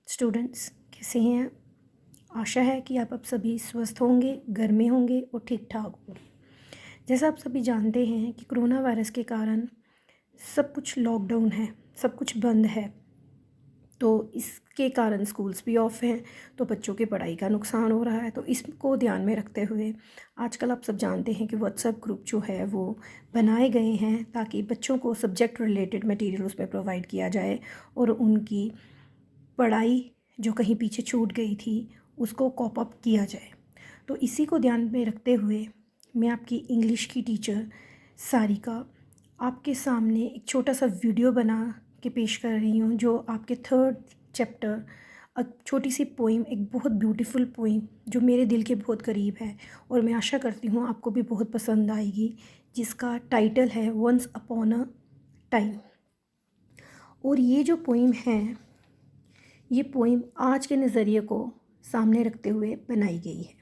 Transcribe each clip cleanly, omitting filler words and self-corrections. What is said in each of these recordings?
Students कैसे हैं आप? आशा है कि आप अब सभी स्वस्थ होंगे, घर में होंगे और ठीक ठाक होंगे। जैसा आप सभी जानते हैं कि कोरोना वायरस के कारण सब कुछ लॉकडाउन है, सब कुछ बंद है। तो इसके कारण स्कूल्स भी ऑफ हैं, तो बच्चों की पढ़ाई का नुकसान हो रहा है। तो इसको ध्यान में रखते हुए आजकल आप सब जानते हैं कि व्हाट्सएप ग्रुप जो है वो बनाए गए हैं ताकि बच्चों को सब्जेक्ट रिलेटेड मटेरियल उसमें प्रोवाइड किया जाए और उनकी पढ़ाई जो कहीं पीछे छूट गई थी उसको कॉप अप किया जाए। तो इसी को ध्यान में रखते हुए मैं आपकी इंग्लिश की टीचर सारिका आपके सामने एक छोटा सा वीडियो बना के पेश कर रही हूँ, जो आपके थर्ड चैप्टर छोटी सी पोइम, एक बहुत ब्यूटीफुल पोइम जो मेरे दिल के बहुत करीब है और मैं आशा करती हूँ आपको भी बहुत पसंद आएगी, जिसका टाइटल है वंस अपॉन अ टाइम। और ये जो पोइम है, ये पोइम आज के नज़रिए को सामने रखते हुए बनाई गई है।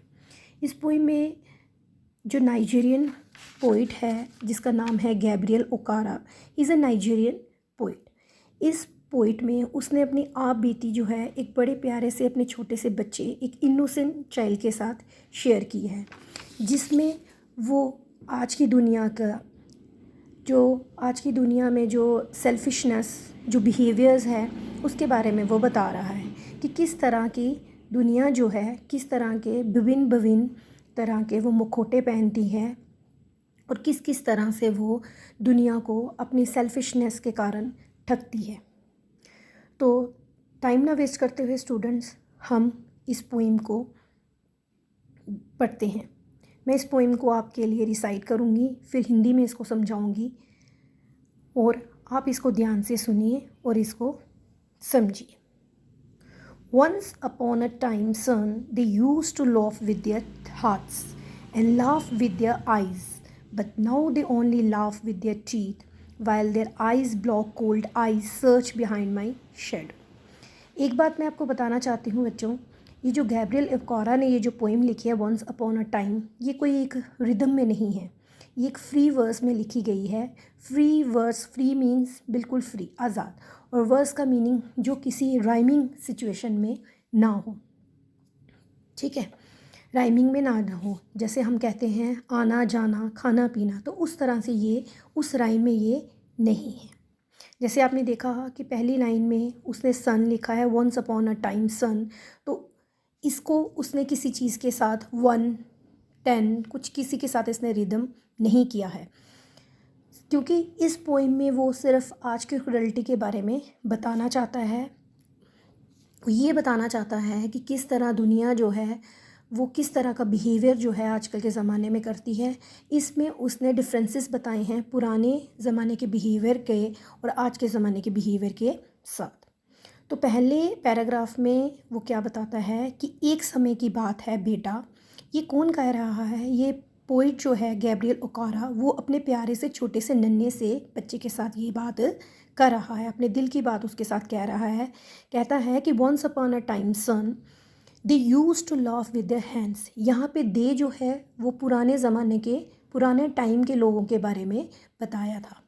इस पोइम में जो नाइजीरियन पोइट है जिसका नाम है Gabriel Okara, is a Nigerian poet. इस पोइट में उसने अपनी आप बीती जो है एक बड़े प्यारे से अपने छोटे से बच्चे, एक इनोसेंट चाइल्ड के साथ शेयर की है, जिसमें वो आज की दुनिया का आज की दुनिया में जो सेल्फिशनेस, जो बिहेवियर्स है उसके बारे में वो बता रहा है कि किस तरह की दुनिया जो है, किस तरह के विभिन्न तरह के वो मुखौटे पहनती है और किस किस तरह से वो दुनिया को अपनी सेल्फिशनेस के कारण ठगती है। तो टाइम ना वेस्ट करते हुए स्टूडेंट्स, हम इस पोइम को पढ़ते हैं। मैं इस पोइम को आपके लिए रिसाइट करूँगी, फिर हिंदी में इसको समझाऊँगी और आप इसको ध्यान से सुनिए और इसको समझिए। Once upon a time, son, they used to laugh with their hearts and laugh with their eyes, but now they only laugh with their teeth, while their eyes block cold eyes search behind my shadow. एक बात मैं आपको बताना चाहती हूँ बच्चों, ये जो गैब्रियल ओकारा ने ये जो पोइम लिखी है वंस अपॉन अ टाइम, ये कोई एक रिदम में नहीं है, ये एक फ्री वर्स में लिखी गई है। फ्री वर्स, फ्री मीन्स बिल्कुल फ्री, आज़ाद, और वर्स का मीनिंग जो किसी राइमिंग सिचुएशन में ना हो, ठीक है, राइमिंग में ना हो। जैसे हम कहते हैं आना जाना, खाना पीना, तो उस तरह से ये उस राइम में ये नहीं है। जैसे आपने देखा कि पहली लाइन में उसने सन लिखा है, वंस अपॉन अ टाइम सन, तो इसको उसने किसी चीज़ के साथ 1, 10 कुछ किसी के साथ इसने रिदम नहीं किया है, क्योंकि इस पोइम में वो सिर्फ आज की क्रुएल्टी के बारे में बताना चाहता है। ये बताना चाहता है कि किस तरह दुनिया जो है वो किस तरह का बिहेवियर जो है आजकल के ज़माने में करती है। इसमें उसने डिफरेंसेस बताए हैं पुराने ज़माने के बिहेवियर के और आज के ज़माने के बिहेवियर के साथ। तो पहले पैराग्राफ में वो क्या बताता है कि एक समय की बात है बेटा। ये कौन कह रहा है? ये पोइट जो है गैब्रियल ओकारा, वो अपने प्यारे से छोटे से नन्हे से बच्चे के साथ ये बात कर रहा है, अपने दिल की बात उसके साथ कह रहा है। कहता है कि once upon a time son they use to laugh with their hands. यहाँ पे दे जो है वो पुराने ज़माने के, पुराने टाइम के लोगों के बारे में बताया था।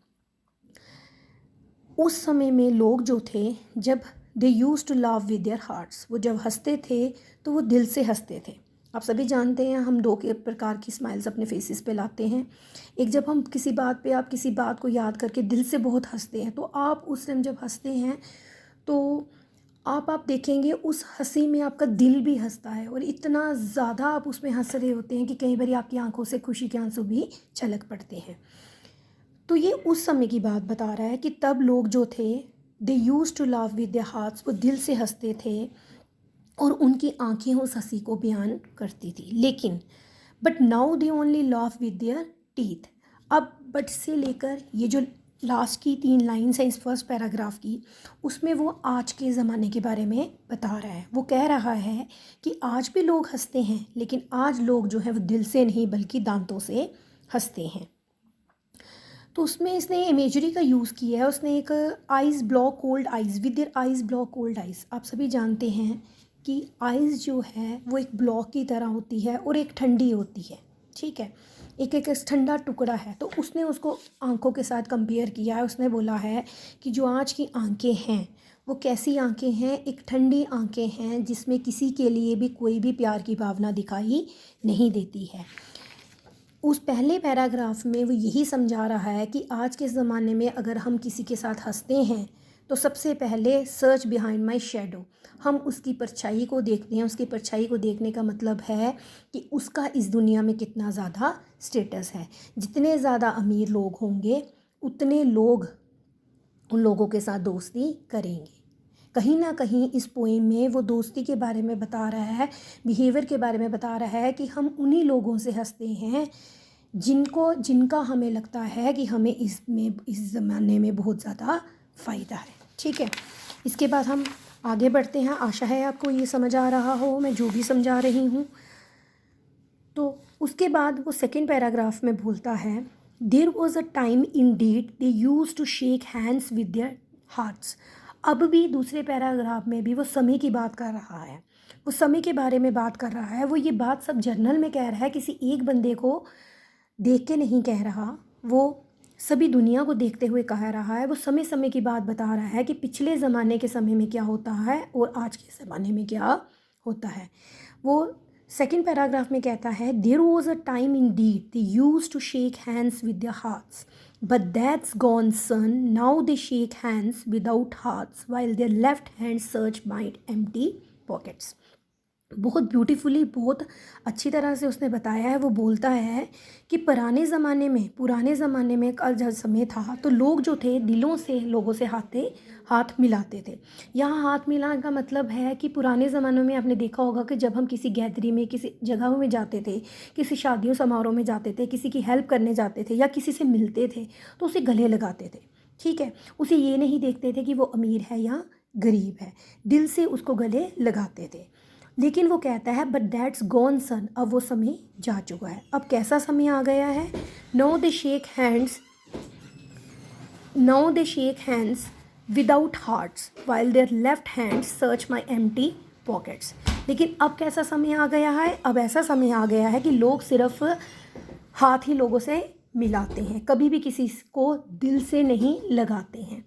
उस समय में लोग जो थे, जब दे use to laugh with their hearts, वो जब हंसते थे तो वो दिल से हंसते थे। आप सभी जानते हैं हम दो के प्रकार की स्माइल्स अपने फेसेस पे लाते हैं। एक, जब हम किसी बात पे, आप किसी बात को याद करके दिल से बहुत हंसते हैं, तो आप उस टाइम जब हंसते हैं तो आप देखेंगे उस हंसी में आपका दिल भी हंसता है और इतना ज़्यादा आप उसमें हंस रहे होते हैं कि कई बार आपकी आंखों से खुशी के आंसू भी छलक पड़ते हैं। तो ये उस समय की बात बता रहा है कि तब लोग जो थे, दे use to laugh with their hearts, वो दिल से हंसते थे और उनकी आंखें उस हंसी को बयान करती थी। लेकिन but now they only laugh with there teeth. अब बट से लेकर ये जो लास्ट की 3 लाइन्स हैं इस फर्स्ट पैराग्राफ की, उसमें वो आज के ज़माने के बारे में बता रहा है। वो कह रहा है कि आज भी लोग हंसते हैं, लेकिन आज लोग जो है वो दिल से नहीं बल्कि दांतों से हंसते हैं। तो उसमें इसने इमेजरी का यूज़ किया है। उसने एक eyes block cold eyes, with their eyes block cold eyes. आप सभी जानते हैं कि आइज़ जो है वो एक ब्लॉक की तरह होती है और एक ठंडी होती है, ठीक है, एक एक ठंडा टुकड़ा है। तो उसने उसको आंखों के साथ कंपेयर किया है। उसने बोला है कि जो आज की आंखें हैं वो कैसी आंखें हैं? एक ठंडी आंखें हैं जिसमें किसी के लिए भी कोई भी प्यार की भावना दिखाई नहीं देती है। उस पहले पैराग्राफ में वो यही समझा रहा है कि आज के ज़माने में अगर हम किसी के साथ हंसते हैं तो सबसे पहले सर्च बिहाइंड माई शेडो, हम उसकी परछाई को देखते हैं। उसकी परछाई को देखने का मतलब है कि उसका इस दुनिया में कितना ज़्यादा स्टेटस है। जितने ज़्यादा अमीर लोग होंगे उतने लोग उन लोगों के साथ दोस्ती करेंगे। कहीं ना कहीं इस पोएम में वो दोस्ती के बारे में बता रहा है, बिहेवियर के बारे में बता रहा है कि हम उन्हीं लोगों से हंसते हैं जिनका हमें लगता है कि हमें इस ज़माने में बहुत ज़्यादा फ़ायदा है। ठीक है, इसके बाद हम आगे बढ़ते हैं। आशा है आपको ये समझ आ रहा हो मैं जो भी समझा रही हूँ। तो उसके बाद वो सेकंड पैराग्राफ में बोलता है, there was a time indeed they use to shake hands with their hearts. अब भी दूसरे पैराग्राफ में भी वो समय की बात कर रहा है, वो समय के बारे में बात कर रहा है। वो ये बात सब जर्नल में कह रहा है, किसी एक बंदे को देख के नहीं कह रहा, वो सभी दुनिया को देखते हुए कह रहा है। वो समय समय की बात बता रहा है कि पिछले ज़माने के समय में क्या होता है और आज के ज़माने में क्या होता है। वो सेकंड पैराग्राफ में कहता है, there was a time indeed they use to shake hands with their hearts but that's gone son, now they shake hands without hearts while their left hand search might empty pockets. बहुत beautifully, बहुत अच्छी तरह से उसने बताया है। वो बोलता है कि पुराने ज़माने में कल जब समय था तो लोग जो थे दिलों से लोगों से हाथ मिलाते थे। यहाँ हाथ मिलाने का मतलब है कि पुराने ज़मानों में आपने देखा होगा कि जब हम किसी गैदरिंग में, किसी जगहों में जाते थे, किसी शादियों समारोह में जाते थे, किसी की हेल्प करने जाते थे या किसी से मिलते थे तो उसे गले लगाते थे। ठीक है, उसे ये नहीं देखते थे कि वो अमीर है या गरीब है, दिल से उसको गले लगाते थे। लेकिन वो कहता है बट दैट्स गॉन सन, अब वो समय जा चुका है। अब कैसा समय आ गया है? Now they shake hands without hearts while their left hand search my empty pockets. लेकिन अब कैसा समय आ गया है? अब ऐसा समय आ गया है कि लोग सिर्फ हाथ ही लोगों से मिलाते हैं, कभी भी किसी को दिल से नहीं लगाते हैं।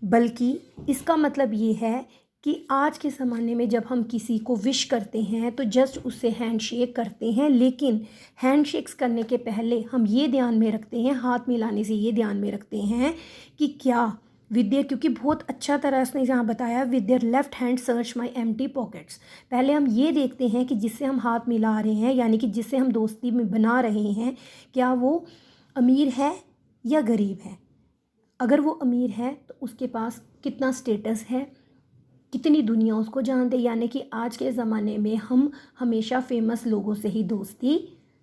बल्कि इसका मतलब ये है कि आज के ज़माने में जब हम किसी को विश करते हैं तो जस्ट उससे हैंडशेक करते हैं, लेकिन हैंडशेक्स करने के पहले हम ये ध्यान में रखते हैं, हाथ मिलाने से ये ध्यान में रखते हैं कि क्या क्योंकि बहुत अच्छा तरह उसने यहाँ बताया, with their left hand search my empty pockets. पहले हम ये देखते हैं कि जिससे हम हाथ मिला रहे हैं, यानी कि जिससे हम दोस्ती में बना रहे हैं, क्या वो अमीर है या गरीब है। अगर वो अमीर है तो उसके पास कितना स्टेटस है, कितनी दुनिया उसको जानते। यानी कि आज के ज़माने में हम हमेशा फेमस लोगों से ही दोस्ती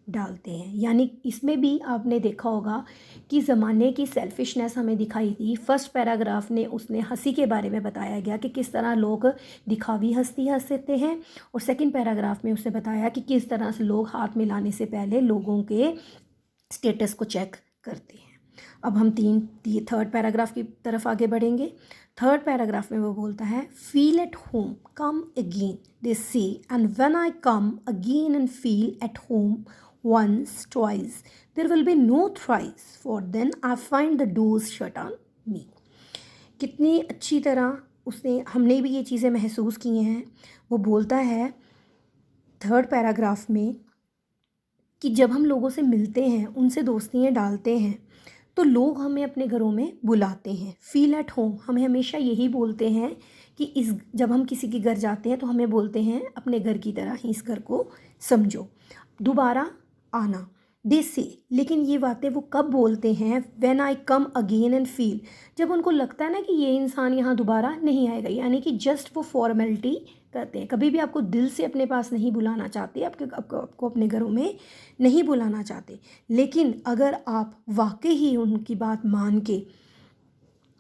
डालते हैं। यानी इसमें भी आपने देखा होगा कि ज़माने की सेल्फिशनेस हमें दिखाई दी। फर्स्ट पैराग्राफ ने उसने हंसी के बारे में बताया गया कि किस तरह लोग दिखावी हंसते हैं, और सेकंड पैराग्राफ में उसने बताया कि किस तरह से लोग हाथ मिलाने से पहले लोगों के स्टेटस को चेक करते हैं। अब हम थर्ड पैराग्राफ की तरफ आगे बढ़ेंगे। थर्ड पैराग्राफ में वो बोलता है, feel at home come again they से, and when I come again and feel at home once twice there will be no thrice, for then I find the doors shut on me. कितनी अच्छी तरह हमने भी ये चीज़ें महसूस की हैं। वो बोलता है थर्ड पैराग्राफ में कि जब हम लोगों से मिलते हैं, उनसे दोस्तियाँ डालते हैं, तो लोग हमें अपने घरों में बुलाते हैं। फील एट होम हमें हमेशा यही बोलते हैं कि जब हम किसी के घर जाते हैं तो हमें बोलते हैं अपने घर की तरह ही इस घर को समझो, दोबारा आना दे से। लेकिन ये बातें वो कब बोलते हैं? When I come again and feel, जब उनको लगता है ना कि ये इंसान यहाँ दोबारा नहीं आएगा। यानी कि जस्ट वो फॉर्मेलिटी करते हैं। कभी भी आपको दिल से अपने पास नहीं बुलाना चाहते, आपको अपने घरों में नहीं बुलाना चाहते। लेकिन अगर आप वाकई ही उनकी बात मान के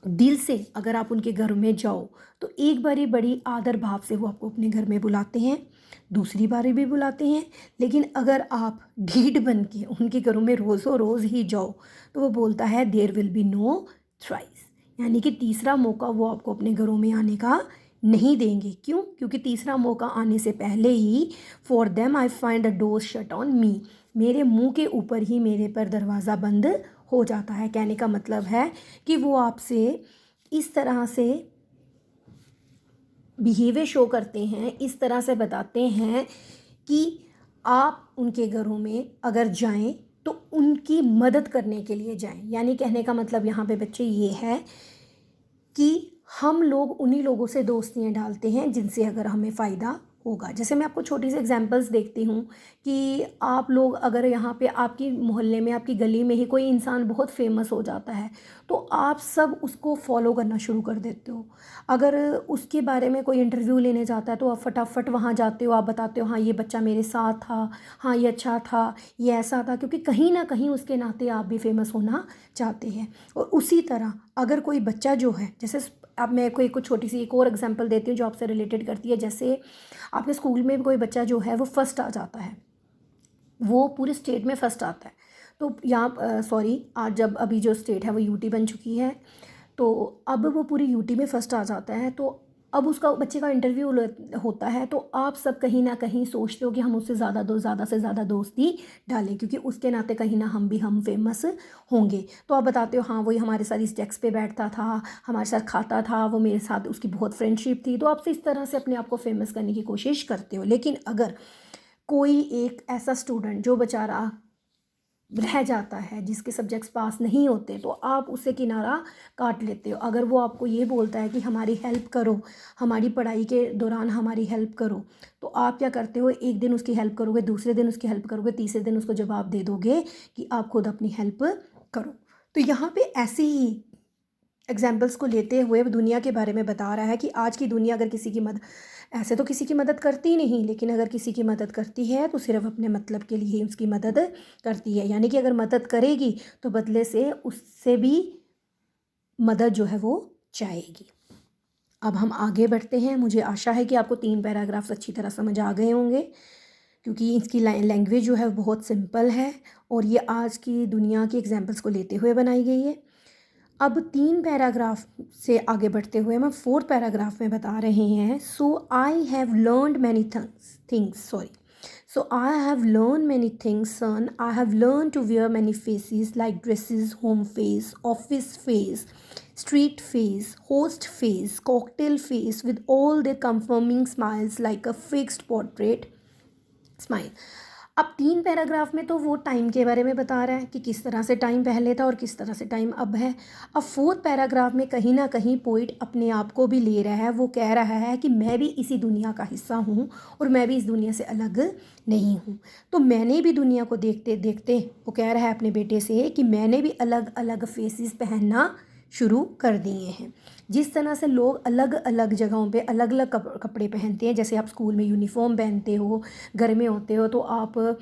दिल से अगर आप उनके घर में जाओ तो एक बारी बड़ी आदर भाव से वो आपको अपने घर में बुलाते हैं, दूसरी बारी भी बुलाते हैं। लेकिन अगर आप ढीठ बन के उनके घरों में रोज़ों रोज़ ही जाओ तो वो बोलता है there will be no thrice, यानी कि तीसरा मौका वो आपको अपने घरों में आने का नहीं देंगे। क्यों? क्योंकि तीसरा मौका आने से पहले ही for them I find the door shut on me, मेरे मुंह के ऊपर ही मेरे पर दरवाज़ा बंद हो जाता है। कहने का मतलब है कि वो आपसे इस तरह से बिहेवियर शो करते हैं, इस तरह से बताते हैं कि आप उनके घरों में अगर जाएं तो उनकी मदद करने के लिए जाएं। यानी कहने का मतलब यहाँ पे बच्चे ये है कि हम लोग उन्हीं लोगों से दोस्तियाँ डालते हैं जिनसे अगर हमें फ़ायदा होगा। जैसे मैं आपको छोटी सी एग्जांपल्स देखती हूँ कि आप लोग अगर यहाँ पे आपकी मोहल्ले में, आपकी गली में ही कोई इंसान बहुत फेमस हो जाता है तो आप सब उसको फॉलो करना शुरू कर देते हो। अगर उसके बारे में कोई इंटरव्यू लेने जाता है तो आप फटाफट वहाँ जाते हो, आप बताते हो हाँ ये बच्चा मेरे साथ था, हाँ ये अच्छा था, ये ऐसा था, क्योंकि कहीं ना कहीं उसके नाते आप भी फेमस होना चाहते हैं। और उसी तरह अगर कोई बच्चा जो है, जैसे अब मैं कोई कुछ छोटी सी एक और एग्जांपल देती हूँ जो आपसे रिलेटेड करती है। जैसे आपके स्कूल में कोई बच्चा जो है वो फर्स्ट आ जाता है, वो पूरे स्टेट में फ़र्स्ट आता है। तो यहाँ सॉरी, आज जब अभी जो स्टेट है वो यूटी बन चुकी है, तो अब वो पूरी यूटी में फ़र्स्ट आ जाता है। तो अब उसका बच्चे का इंटरव्यू होता है तो आप सब कहीं ना कहीं सोचते हो कि हम उससे ज़्यादा से ज़्यादा दोस्ती डालें, क्योंकि उसके नाते कहीं ना हम फेमस होंगे। तो आप बताते हो हाँ वही हमारे साथ इस डेस्क पे बैठता था, हमारे साथ खाता था, वो मेरे साथ उसकी बहुत फ्रेंडशिप थी। तो आपसे इस तरह से अपने आप को फेमस करने की कोशिश करते हो। लेकिन अगर कोई एक ऐसा स्टूडेंट जो बेचारा रह जाता है, जिसके सब्जेक्ट्स पास नहीं होते, तो आप उससे किनारा काट लेते हो। अगर वो आपको ये बोलता है कि हमारी हेल्प करो, हमारी पढ़ाई के दौरान हमारी हेल्प करो, तो आप क्या करते हो, एक दिन उसकी हेल्प करोगे, दूसरे दिन उसकी हेल्प करोगे, तीसरे दिन उसको जवाब दे दोगे कि आप खुद अपनी हेल्प करो। तो यहाँ पे ऐसे ही एग्जाम्पल्स को लेते हुए वो दुनिया के बारे में बता रहा है कि आज की दुनिया अगर किसी की मदद, ऐसे तो किसी की मदद करती नहीं, लेकिन अगर किसी की मदद करती है तो सिर्फ अपने मतलब के लिए ही उसकी मदद करती है। यानी कि अगर मदद करेगी तो बदले से उससे भी मदद जो है वो चाहेगी। अब हम आगे बढ़ते हैं। मुझे आशा है कि आपको 3 पैराग्राफ्स अच्छी तरह समझ आ गए होंगे, क्योंकि इसकी लैंग्वेज जो है बहुत सिंपल है और ये आज की दुनिया की एग्जाम्पल्स को लेते हुए बनाई गई है। अब 3 पैराग्राफ से आगे बढ़ते हुए हम 4th पैराग्राफ में बता रहे हैं। सो I have learned many things so I have learn many things sun. I have learn to where many faces like dresses, home face, office face, street face, host face, cocktail face, with all their confirming smiles like a fixed portrait smile। अब 3 paragraph में तो वो time के बारे में बता रहा है कि किस तरह से टाइम पहले था और किस तरह से टाइम अब है। अब 4th पैराग्राफ में कहीं ना कहीं पोइट अपने आप को भी ले रहा है। वो कह रहा है कि मैं भी इसी दुनिया का हिस्सा हूँ और मैं भी इस दुनिया से अलग नहीं हूँ। तो मैंने भी दुनिया को देखते देखते, वो कह रहा है अपने बेटे से कि मैंने भी अलग अलग फेसेस पहनना शुरू कर दिए हैं। जिस तरह से लोग अलग अलग जगहों पे अलग अलग कपड़े पहनते हैं, जैसे आप स्कूल में यूनिफॉर्म पहनते हो, घर में होते हो तो आप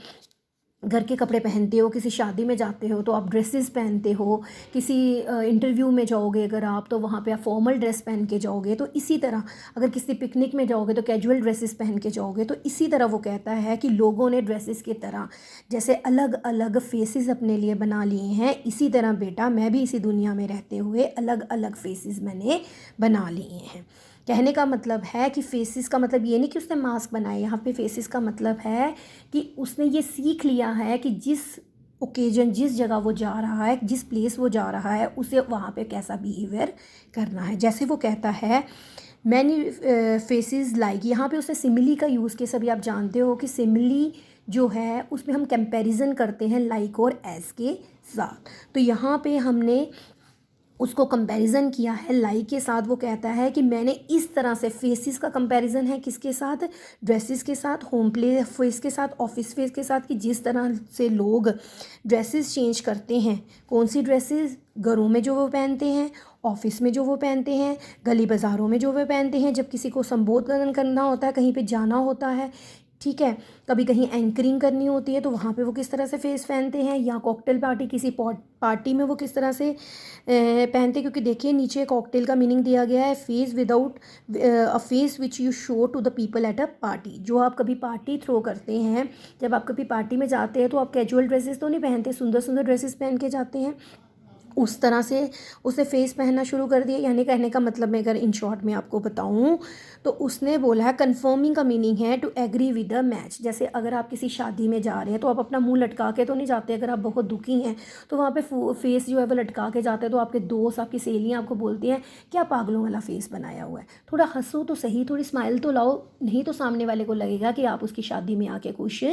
घर के कपड़े पहनते हो, किसी शादी में जाते हो तो आप ड्रेसेस पहनते हो, किसी इंटरव्यू में जाओगे अगर आप तो वहाँ पे आप फॉर्मल ड्रेस पहन के जाओगे। तो इसी तरह अगर किसी पिकनिक में जाओगे तो कैजुअल ड्रेसेस पहन के जाओगे। तो इसी तरह वो कहता है कि लोगों ने ड्रेसेस की तरह जैसे अलग अलग फेसेस अपने लिए बना लिए हैं, इसी तरह बेटा मैं भी इसी दुनिया में रहते हुए अलग अलग फेसेस मैंने बना लिए हैं। कहने का मतलब है कि फेसेस का मतलब ये नहीं कि उसने मास्क बनाए, यहाँ पे फेसेस का मतलब है कि उसने ये सीख लिया है कि जिस ओकेजन, जिस जगह वो जा रहा है, जिस प्लेस वो जा रहा है, उसे वहाँ पे कैसा बिहेवियर करना है। जैसे वो कहता है मैनी फेसेस लाइक, यहाँ पे उसने सिमिली का यूज़ किया। सभी आप जानते हो कि सिमिली जो है उसमें हम कंपैरिजन करते हैं लाइक और एज के साथ। तो यहाँ पे हमने उसको कंपैरिजन किया है लाइक के साथ। वो कहता है कि मैंने इस तरह से, फेसेस का कंपैरिजन है किसके साथ, ड्रेसेस के साथ, होम प्ले फेस के साथ, ऑफिस फेस के साथ, कि जिस तरह से लोग ड्रेसेस चेंज करते हैं। कौन सी ड्रेसेस, घरों में जो वो पहनते हैं, ऑफिस में जो वो पहनते हैं, गली बाज़ारों में जो वो पहनते हैं, जब किसी को संबोधन करना होता है, कहीं पे जाना होता है, ठीक है, कभी कहीं एंकरिंग करनी होती है तो वहाँ पे वो किस तरह से फेस पहनते हैं, या कॉकटेल पार्टी, किसी पार्टी में वो किस तरह से पहनते हैं। क्योंकि देखिए नीचे कॉकटेल का मीनिंग दिया गया है, face without a face which you show to the people at a party. जो आप कभी पार्टी थ्रो करते हैं, जब आप कभी पार्टी में जाते हैं तो आप कैजुअल ड्रेसेस तो नहीं पहनते, सुंदर सुंदर ड्रेसेस पहन के जाते हैं। उस तरह से उसने फ़ेस पहनना शुरू कर दिया। यानी कहने का मतलब मैं अगर इन शॉर्ट में आपको बताऊं तो उसने बोला है कन्फर्मिंग का मीनिंग है to agree with the match. जैसे अगर आप किसी शादी में जा रहे हैं तो आप अपना मुंह लटका के तो नहीं जाते। अगर आप बहुत दुखी हैं तो वहाँ पे फेस जो है वो लटका के जाते हैं, तो आपके दोस्त आपकी सहेलियाँ आपको बोलती हैं क्या पागलों वाला फेस बनाया हुआ है, थोड़ा हंसो तो सही, थोड़ी स्माइल तो लाओ, नहीं तो सामने वाले को लगेगा कि आप उसकी शादी में आके खुश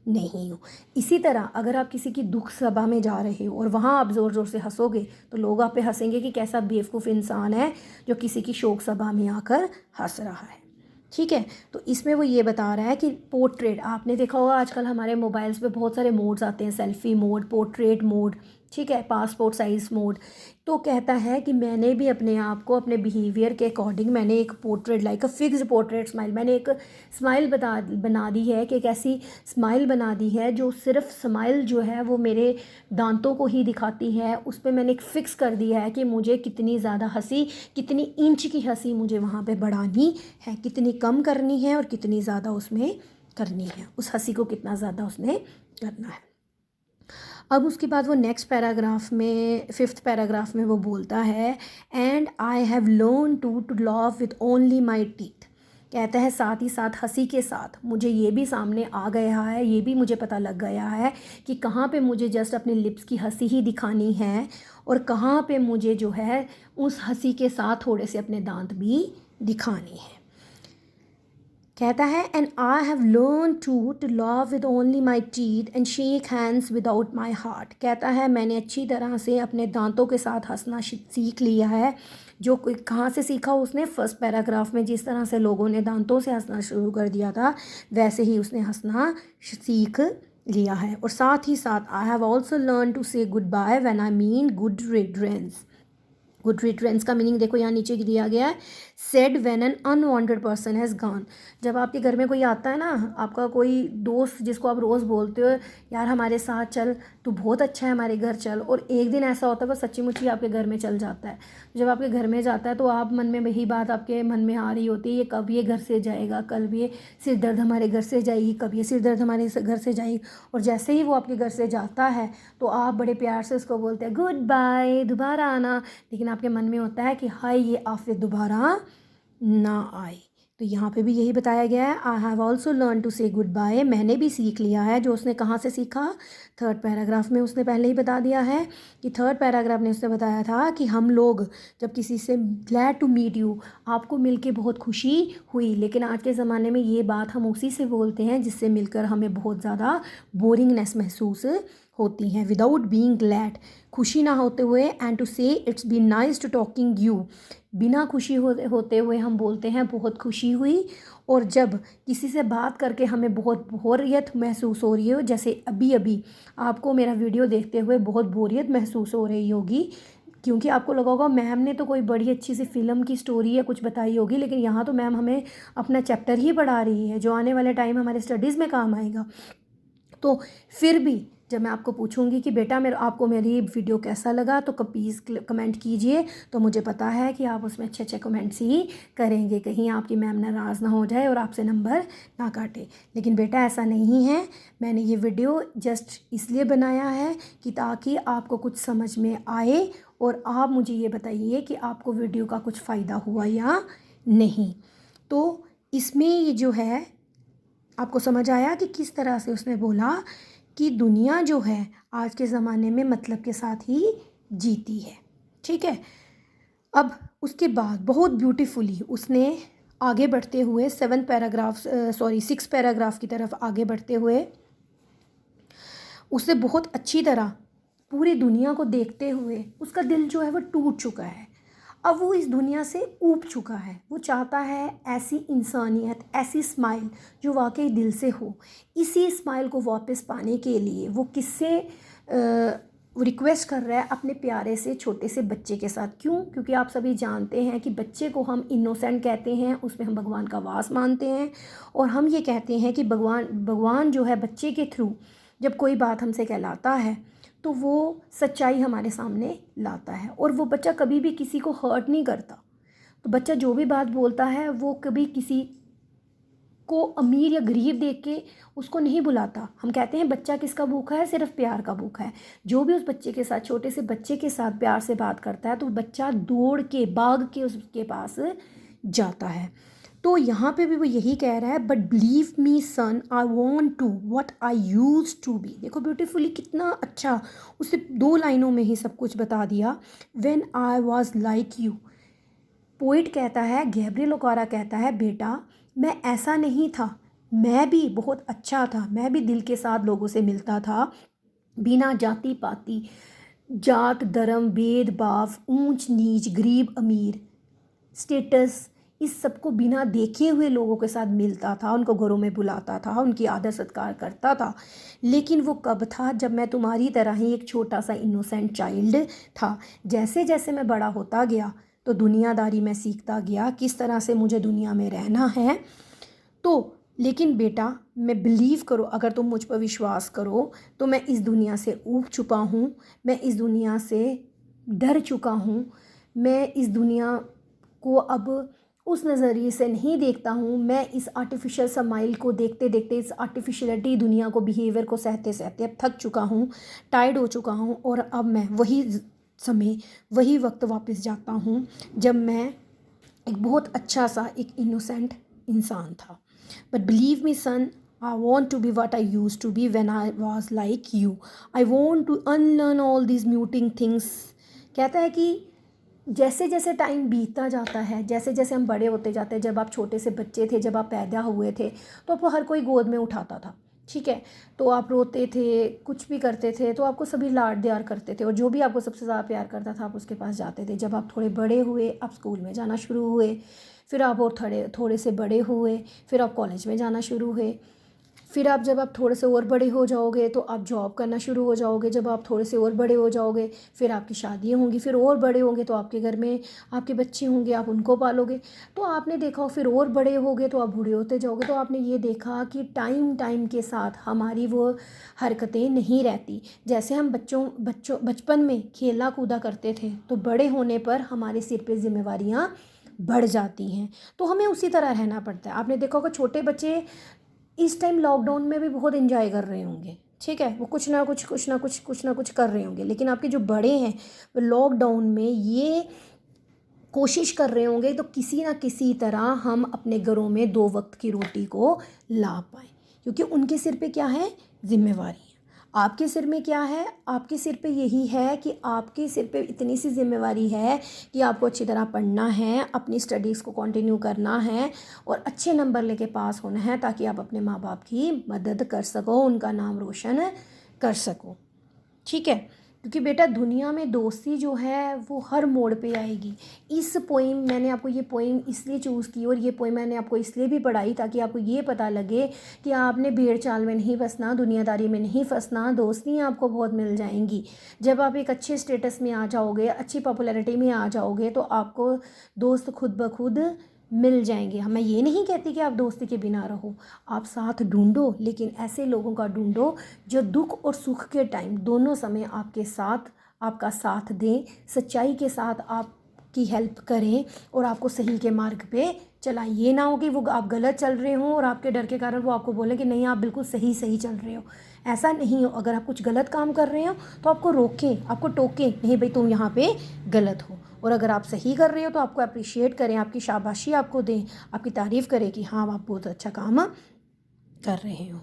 नहीं हो। इसी तरह अगर आप किसी की दुख सभा में जा रहे हो और वहाँ आप ज़ोर ज़ोर से हंसोगे तो लोग आप पे हंसेंगे कि कैसा बेवकूफ़ इंसान है जो किसी की शोक सभा में आकर हंस रहा है। ठीक है, तो इसमें वो ये बता रहा है कि पोर्ट्रेट, आपने देखा होगा आजकल हमारे मोबाइल्स पे बहुत सारे मोड्स आते हैं, सेल्फ़ी मोड, पोर्ट्रेट मोड, ठीक है, पासपोर्ट साइज़ मोड। तो कहता है कि मैंने भी अपने आप को अपने बिहेवियर के अकॉर्डिंग मैंने एक portrait like a fixed portrait smile, मैंने एक स्माइल बना दी है कि एक ऐसी स्माइल बना दी है जो सिर्फ स्माइल जो है वो मेरे दांतों को ही दिखाती है। उस पर मैंने एक फ़िक्स कर दिया है कि मुझे कितनी ज़्यादा हंसी, कितनी इंच की हंसी मुझे वहाँ पे बढ़ानी है, कितनी कम करनी है और कितनी ज़्यादा उसमें करनी है, उस हंसी को कितना ज़्यादा उसने करना है। अब उसके बाद वो नेक्स्ट पैराग्राफ में, 5th पैराग्राफ में वो बोलता है and I have learn to love with only my teeth. कहता है साथ ही साथ हंसी के साथ मुझे ये भी सामने आ गया है, ये भी मुझे पता लग गया है कि कहाँ पे मुझे जस्ट अपने लिप्स की हंसी ही दिखानी है और कहाँ पे मुझे जो है उस हंसी के साथ थोड़े से अपने दांत भी दिखाने हैं। कहता है and I have learn to love with only my teeth and shake hands without my heart. कहता है मैंने अच्छी तरह से अपने दांतों के साथ हंसना सीख लिया है। जो कहाँ से सीखा उसने, फर्स्ट पैराग्राफ में जिस तरह से लोगों ने दांतों से हंसना शुरू कर दिया था वैसे ही उसने हंसना सीख लिया है। और साथ ही साथ आई have also learn to say good by when I mean good रिडरेंस। Good रिटरेंस का मीनिंग देखो यहाँ नीचे दिया गया है, said when an unwanted person has gone. जब आपके घर में कोई आता है ना, आपका कोई दोस्त जिसको आप रोज़ बोलते हो यार हमारे साथ चल, तू बहुत अच्छा है हमारे घर चल, और एक दिन ऐसा होता है वो सच्ची मुच्ची आपके घर में चल जाता है। जब आपके घर में जाता है तो आप मन में वही बात आपके मन में आ रही होती है, ये कब ये घर से जाएगा, कल ये सिर दर्द हमारे घर से जाएगी, कब ये सिर दर्द हमारे घर से जाएगी। और जैसे ही वो आपके घर से जाता है तो आप बड़े प्यार से उसको बोलते हैं गुड बाय, दोबारा आना, लेकिन आपके मन में होता है कि हाय ये आफियत दोबारा ना आए। तो यहाँ पे भी यही बताया गया है, I have also learn to say goodbye, मैंने भी सीख लिया है। जो उसने कहाँ से सीखा, 3rd पैराग्राफ में उसने पहले ही बता दिया है कि 3rd पैराग्राफ ने उसने बताया था कि हम लोग जब किसी से ग्लैड टू मीट यू, आपको मिलके बहुत खुशी हुई, लेकिन आज के ज़माने में ये बात हम उसी से बोलते हैं जिससे मिलकर हमें बहुत ज़्यादा बोरिंगनेस महसूस होती हैं। विदाउट बीइंग ग्लैड, खुशी ना होते हुए, and to say it's be nice to talking you, बिना खुशी होते हुए हम बोलते हैं बहुत खुशी हुई। और जब किसी से बात करके हमें बहुत बोरियत महसूस हो रही हो, जैसे अभी अभी आपको मेरा वीडियो देखते हुए बहुत बोरियत महसूस हो रही होगी क्योंकि आपको लगा होगा मैम ने तो कोई बड़ी अच्छी सी फिल्म की स्टोरी या कुछ बताई होगी, लेकिन यहाँ तो मैम हमें अपना चैप्टर ही पढ़ा रही है जो आने वाले टाइम हमारे स्टडीज़ में काम आएगा। तो फिर भी जब मैं आपको पूछूंगी कि बेटा आपको मेरी वीडियो कैसा लगा तो प्लीज़ कमेंट कीजिए, तो मुझे पता है कि आप उसमें अच्छे अच्छे कमेंट्स ही करेंगे, कहीं आपकी मैम नाराज़ ना हो जाए और आपसे नंबर ना काटे। लेकिन बेटा ऐसा नहीं है, मैंने ये वीडियो जस्ट इसलिए बनाया है कि ताकि आपको कुछ समझ में आए और आप मुझे ये बताइए कि आपको वीडियो का कुछ फ़ायदा हुआ या नहीं। तो इसमें ये जो है आपको समझ आया कि किस तरह से उसने बोला कि दुनिया जो है आज के ज़माने में मतलब के साथ ही जीती है। ठीक है, अब उसके बाद बहुत ब्यूटीफुली उसने आगे बढ़ते हुए 6 पैराग्राफ की तरफ आगे बढ़ते हुए उसने बहुत अच्छी तरह पूरी दुनिया को देखते हुए उसका दिल जो है वो टूट चुका है। अब वो इस दुनिया से ऊब चुका है, वो चाहता है ऐसी इंसानियत, ऐसी स्माइल जो वाकई दिल से हो। इसी स्माइल को वापस पाने के लिए वो किससे रिक्वेस्ट कर रहा है, अपने प्यारे से छोटे से बच्चे के साथ। क्यों? क्योंकि आप सभी जानते हैं कि बच्चे को हम इनोसेंट कहते हैं, उसमें हम भगवान का वास मानते हैं और हम ये कहते हैं कि भगवान जो है बच्चे के थ्रू जब कोई बात हमसे कहलाता है तो वो सच्चाई हमारे सामने लाता है और वो बच्चा कभी भी किसी को हर्ट नहीं करता। तो बच्चा जो भी बात बोलता है वो कभी किसी को अमीर या गरीब देख के उसको नहीं बुलाता। हम कहते हैं बच्चा किसका भूखा है, सिर्फ प्यार का भूखा है। जो भी उस बच्चे के साथ, छोटे से बच्चे के साथ प्यार से बात करता है तो बच्चा दौड़ के भाग के उसके पास जाता है। तो यहाँ पे भी वो यही कह रहा है, but believe me son I want to what I use to be. देखो ब्यूटीफुली कितना अच्छा, उसे 2 लाइनों में ही सब कुछ बता दिया। When I was like you, poet कहता है, गैब्रियल ओकारा कहता है, बेटा मैं ऐसा नहीं था, मैं भी बहुत अच्छा था, मैं भी दिल के साथ लोगों से मिलता था, बिना जाति पाति, जात धर्म, भेदभाव, ऊंच नीच, गरीब अमीर, स्टेटस, इस सब को बिना देखे हुए लोगों के साथ मिलता था, उनको घरों में बुलाता था, उनकी आदर सत्कार करता था। लेकिन वो कब था, जब मैं तुम्हारी तरह ही एक छोटा सा इनोसेंट चाइल्ड था। जैसे जैसे मैं बड़ा होता गया तो दुनियादारी में सीखता गया, किस तरह से मुझे दुनिया में रहना है। तो लेकिन बेटा मैं बिलीव करो, अगर तुम मुझ पर विश्वास करो तो मैं इस दुनिया से ऊब चुका हूँ, मैं इस दुनिया से डर चुका हूँ, मैं इस दुनिया को अब उस नज़रिए से नहीं देखता हूँ। मैं इस आर्टिफिशियल समाइल को देखते देखते, इस आर्टिफिशियलिटी दुनिया को, बिहेवियर को सहते सहते अब थक चुका हूँ, टायर्ड हो चुका हूँ। और अब मैं वही समय, वही वक्त वापस जाता हूँ जब मैं एक बहुत अच्छा सा एक इनोसेंट इंसान था। But believe me son, I want to be what I use to be when I was like you. I want to unlearn all this muting things. कहता है कि जैसे जैसे टाइम बीतता जाता है, जैसे जैसे हम बड़े होते जाते हैं, जब आप छोटे से बच्चे थे, जब आप पैदा हुए थे तो आपको हर कोई गोद में उठाता था, ठीक है। तो आप रोते थे, कुछ भी करते थे तो आपको सभी लाड प्यार करते थे, और जो भी आपको सबसे ज़्यादा प्यार करता था आप उसके पास जाते थे। जब आप थोड़े बड़े हुए, आप स्कूल में जाना शुरू हुए, फिर आप और थोड़े से बड़े हुए, फिर आप कॉलेज में जाना शुरू हुए, फिर जब आप थोड़े से और बड़े हो जाओगे तो आप जॉब करना शुरू हो जाओगे। जब आप थोड़े से और बड़े हो जाओगे फिर आपकी शादियाँ होंगी, फिर और बड़े होंगे तो आपके घर में आपके बच्चे होंगे, आप उनको पालोगे। तो आपने देखा, फिर और बड़े होगे तो आप बूढ़े होते जाओगे। तो आपने ये देखा कि टाइम टाइम के साथ हमारी वो हरकतें नहीं रहती। जैसे हम बचपन में खेला कूदा करते थे तो बड़े होने पर हमारे सिर पे जिम्मेवारियाँ बढ़ जाती हैं, तो हमें उसी तरह रहना पड़ता है। आपने देखा होगा छोटे बच्चे इस टाइम लॉकडाउन में भी बहुत एंजॉय कर रहे होंगे, ठीक है, वो कुछ ना कुछ कर रहे होंगे। लेकिन आपके जो बड़े हैं वो लॉकडाउन में ये कोशिश कर रहे होंगे तो किसी ना किसी तरह हम अपने घरों में 2 वक्त की रोटी को ला पाएँ, क्योंकि उनके सिर पे क्या है, जिम्मेवारी। आपके सिर में क्या है, आपके सिर पे यही है कि आपके सिर पे इतनी सी जिम्मेवारी है कि आपको अच्छी तरह पढ़ना है, अपनी स्टडीज़ को कंटिन्यू करना है और अच्छे नंबर लेके पास होना है, ताकि आप अपने माँ बाप की मदद कर सको, उनका नाम रोशन कर सको, ठीक है। क्योंकि बेटा दुनिया में दोस्ती जो है वो हर मोड़ पे आएगी। इस पोइम, मैंने आपको ये पोइम इसलिए चूज़ की और ये पोइम मैंने आपको इसलिए भी पढ़ाई ताकि आपको ये पता लगे कि आपने भेड़ चाल में नहीं फंसना, दुनियादारी में नहीं फंसना। दोस्तियाँ आपको बहुत मिल जाएंगी। जब आप एक अच्छे स्टेटस में आ जाओगे, अच्छी पॉपुलैरिटी में आ जाओगे तो आपको दोस्त खुद ब खुद मिल जाएंगे। मैं ये नहीं कहती कि आप दोस्ती के बिना रहो, आप साथ ढूंढो, लेकिन ऐसे लोगों का ढूंढो जो दुख और सुख के टाइम दोनों समय आपके साथ, आपका साथ दें, सच्चाई के साथ आपकी हेल्प करें और आपको सही के मार्ग पे चलाएं। ये ना हो कि वो आप गलत चल रहे हों और आपके डर के कारण वो आपको बोलें कि नहीं आप बिल्कुल सही चल रहे हो। ऐसा नहीं हो। अगर आप कुछ गलत काम कर रहे हो तो आपको रोकें, आपको टोकें, नहीं भाई तुम यहाँ पे गलत हो। और अगर आप सही कर रहे हो तो आपको अप्रिशिएट करें, आपकी शाबाशी आपको दें, आपकी तारीफ़ करें कि हाँ आप बहुत अच्छा काम कर रहे हो।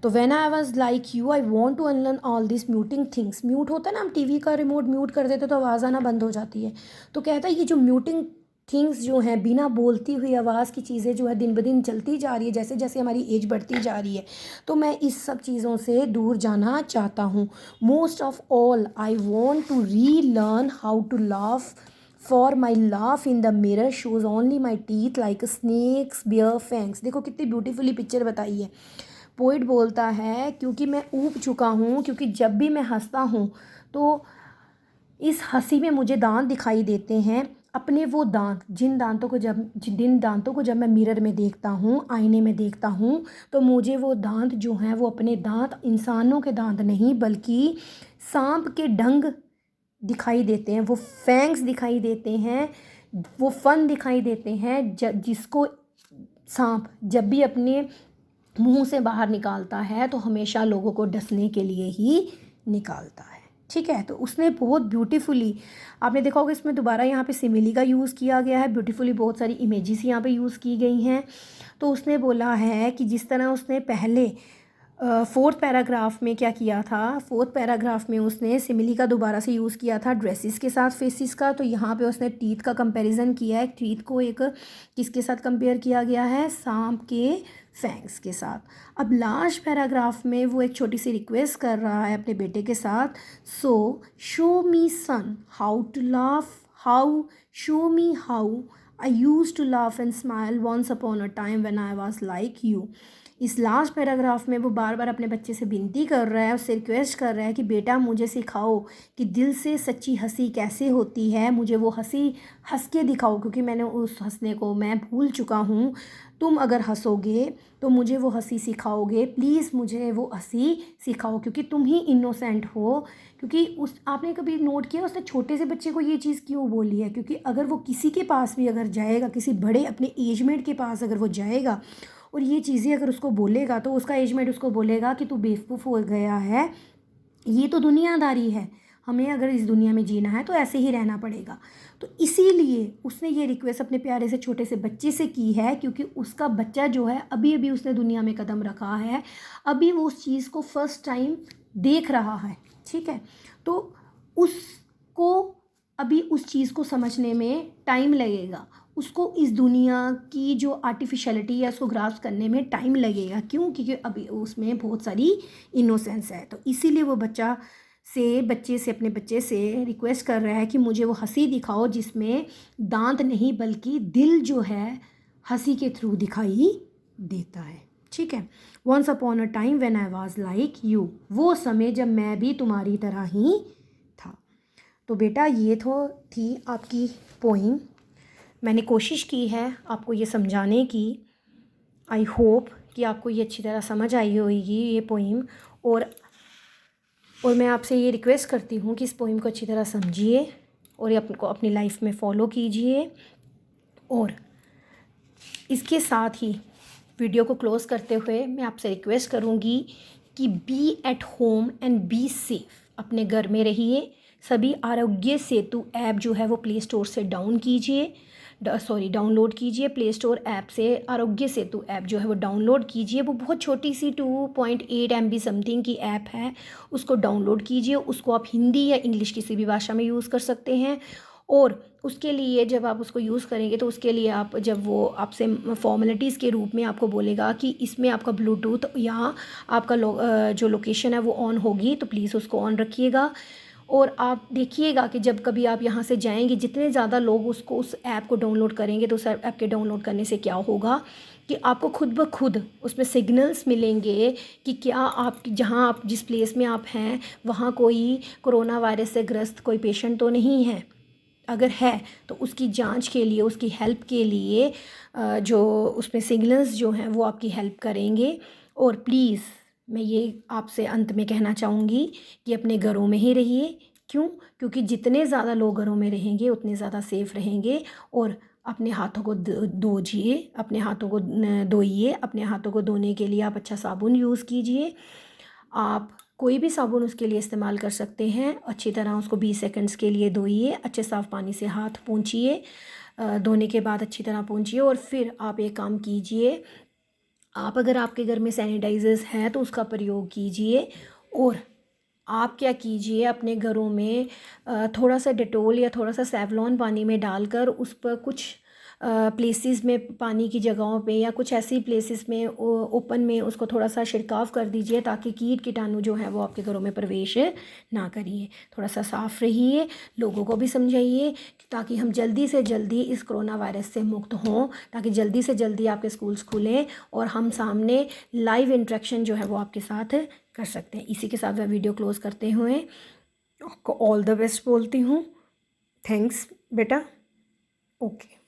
तो when I was like you I want to unlearn all this muting things. Mute होता है ना, हम टीवी का रिमोट म्यूट कर देते तो आवाज़ आना बंद हो जाती है। तो कहता है ये जो म्यूटिंग थिंग्स जो हैं, बिना बोलती हुई आवाज़ की चीज़ें जो है दिन ब दिन चलती जा रही है, जैसे जैसे हमारी एज बढ़ती जा रही है, तो मैं इस सब चीज़ों से दूर जाना चाहता हूँ। Most of all I want to relearn how to laugh, for my laugh in the mirror shows only my teeth like snakes bear fangs. देखो कितनी ब्यूटीफुली पिक्चर बताई है। पोइट बोलता है क्योंकि मैं ऊब चुका हूँ, क्योंकि जब भी मैं हंसता हूँ तो इस हंसी में मुझे दांत दिखाई देते हैं, अपने वो दांत, जिन दांतों को जब मैं मिरर में देखता हूँ, आईने में देखता हूँ, तो मुझे वो दांत जो हैं वो अपने दांत, इंसानों के दांत नहीं बल्कि सांप के डंग दिखाई देते हैं, वो फैंग्स दिखाई देते हैं, वो फन दिखाई देते हैं जिसको सांप जब भी अपने मुंह से बाहर निकालता है तो हमेशा लोगों को डसने के लिए ही निकालता है। ठीक है, तो उसने बहुत ब्यूटीफुली, आपने देखा होगा इसमें दोबारा यहाँ पे सिमिली का यूज़ किया गया है, ब्यूटीफुली बहुत सारी इमेजेस यहाँ पे यूज़ की गई हैं। तो उसने बोला है कि जिस तरह उसने पहले फोर्थ पैराग्राफ में क्या किया था, फोर्थ पैराग्राफ में उसने सिमिली का दोबारा से यूज़ किया था ड्रेसेस के साथ फेसिस का, तो यहाँ पे उसने टीथ का कंपैरिजन किया है। टीथ को एक किसके साथ कंपेयर किया गया है, सांप के फैंग्स के साथ। अब लास्ट पैराग्राफ में वो एक छोटी सी रिक्वेस्ट कर रहा है अपने बेटे के साथ, so show me son how to laugh, how show me how I use to laugh and smile once upon a time when I was like you. इस लास्ट पैराग्राफ में वो बार बार अपने बच्चे से विनती कर रहा है, उससे रिक्वेस्ट कर रहा है कि बेटा मुझे सिखाओ कि दिल से सच्ची हंसी कैसे होती है, मुझे वो हंसी हंस के दिखाओ, क्योंकि मैंने उस हंसने को मैं भूल चुका हूँ। तुम अगर हंसोगे तो मुझे वो हंसी सिखाओगे, प्लीज़ मुझे वो हंसी सिखाओ, क्योंकि तुम ही इनोसेंट हो। क्योंकि उस आपने कभी नोट किया उसने छोटे से बच्चे को ये चीज़ क्यों बोली है, क्योंकि अगर वो किसी के पास भी अगर जाएगा, किसी बड़े अपने एजमेट के पास अगर वो जाएगा और ये चीज़ें अगर उसको बोलेगा तो उसका एजमेट उसको बोलेगा कि तू बेवकूफ़ हो गया है, ये तो दुनियादारी है, हमें अगर इस दुनिया में जीना है तो ऐसे ही रहना पड़ेगा। तो इसीलिए उसने ये रिक्वेस्ट अपने प्यारे से छोटे से बच्चे से की है, क्योंकि उसका बच्चा जो है अभी अभी उसने दुनिया में कदम रखा है, अभी वो उस चीज़ को फर्स्ट टाइम देख रहा है। ठीक है, तो उसको अभी उस चीज़ को समझने में टाइम लगेगा, उसको इस दुनिया की जो आर्टिफिशियलिटी है उसको ग्रास्प करने में टाइम लगेगा। क्यों? क्योंकि अभी उसमें बहुत सारी इनोसेंस है। तो इसीलिए वो बच्चे से अपने बच्चे से रिक्वेस्ट कर रहा है कि मुझे वो हंसी दिखाओ जिसमें दांत नहीं बल्कि दिल जो है हंसी के थ्रू दिखाई देता है। ठीक है, once upon a time when I was like you, वो समय जब मैं भी तुम्हारी तरह ही था। तो बेटा ये तो थी आपकी पोइम। मैंने कोशिश की है आपको ये समझाने की। आई होप कि आपको ये अच्छी तरह समझ आई होगी ये पोइम। और मैं आपसे ये रिक्वेस्ट करती हूँ कि इस पोइम को अच्छी तरह समझिए और ये आपको अपनी लाइफ में फ़ॉलो कीजिए। और इसके साथ ही वीडियो को क्लोज़ करते हुए मैं आपसे रिक्वेस्ट करूँगी कि be at home and be safe, अपने घर में रहिए। सभी आरोग्य सेतु ऐप जो है वो प्ले स्टोर से डाउनलोड कीजिए। प्ले स्टोर ऐप से आरोग्य सेतु ऐप जो है वो डाउनलोड कीजिए। वो बहुत छोटी सी 2.8 MB समथिंग की ऐप है, उसको डाउनलोड कीजिए। उसको आप हिंदी या इंग्लिश किसी भी भाषा में यूज़ कर सकते हैं। और उसके लिए जब आप उसको यूज़ करेंगे तो उसके लिए आप जब वो आपसे फॉर्मेलिटीज़ के रूप में आपको बोलेगा कि इसमें आपका ब्लूटूथ या आपका जो लोकेशन है वो ऑन होगी, तो प्लीज़ उसको ऑन रखिएगा। और आप देखिएगा कि जब कभी आप यहाँ से जाएंगे, जितने ज़्यादा लोग उस ऐप को डाउनलोड करेंगे तो उस ऐप के डाउनलोड करने से क्या होगा कि आपको खुद ब खुद उसमें सिग्नल्स मिलेंगे कि क्या आप जहाँ आप जिस प्लेस में आप हैं वहाँ कोई कोरोना वायरस से ग्रस्त कोई पेशेंट तो नहीं है। अगर है तो उसकी जांच के लिए, उसकी हेल्प के लिए जो उसमें सिग्नल्स जो हैं वो आपकी हेल्प करेंगे। और प्लीज़ मैं ये आपसे अंत में कहना चाहूँगी कि अपने घरों में ही रहिए। क्यों? क्योंकि जितने ज़्यादा लोग घरों में रहेंगे उतने ज़्यादा सेफ़ रहेंगे। और अपने हाथों को धोइए, अपने हाथों को धोइए। अपने हाथों को धोने के लिए आप अच्छा साबुन यूज़ कीजिए। आप कोई भी साबुन उसके लिए इस्तेमाल कर सकते हैं। अच्छी तरह उसको 20 सेकंड्स के लिए धोइए, अच्छे साफ़ पानी से हाथ पोंछिए। धोने के बाद अच्छी तरह पोंछिए और फिर आप एक काम कीजिए, आप अगर आपके घर में सैनिटाइज़र्स हैं तो उसका प्रयोग कीजिए। और आप क्या कीजिए, अपने घरों में थोड़ा सा डेटोल या थोड़ा सा सेवलॉन पानी में डालकर उस पर कुछ प्लेसेस में, पानी की जगहों पे या कुछ ऐसी प्लेसेस में ओपन में उसको थोड़ा सा छिड़काव कर दीजिए, ताकि कीट कीटाणु जो है वो आपके घरों में प्रवेश ना करिए। थोड़ा सा साफ़ रहिए, लोगों को भी समझाइए ताकि हम जल्दी से जल्दी इस कोरोना वायरस से मुक्त हों, ताकि जल्दी से जल्दी आपके स्कूल्स खुलें और हम सामने लाइव इंटरेक्शन जो है वो आपके साथ कर सकते हैं। इसी के साथ मैं वीडियो क्लोज़ करते हुए आपको ऑल द बेस्ट बोलती हूँ। थैंक्स बेटा। ओके।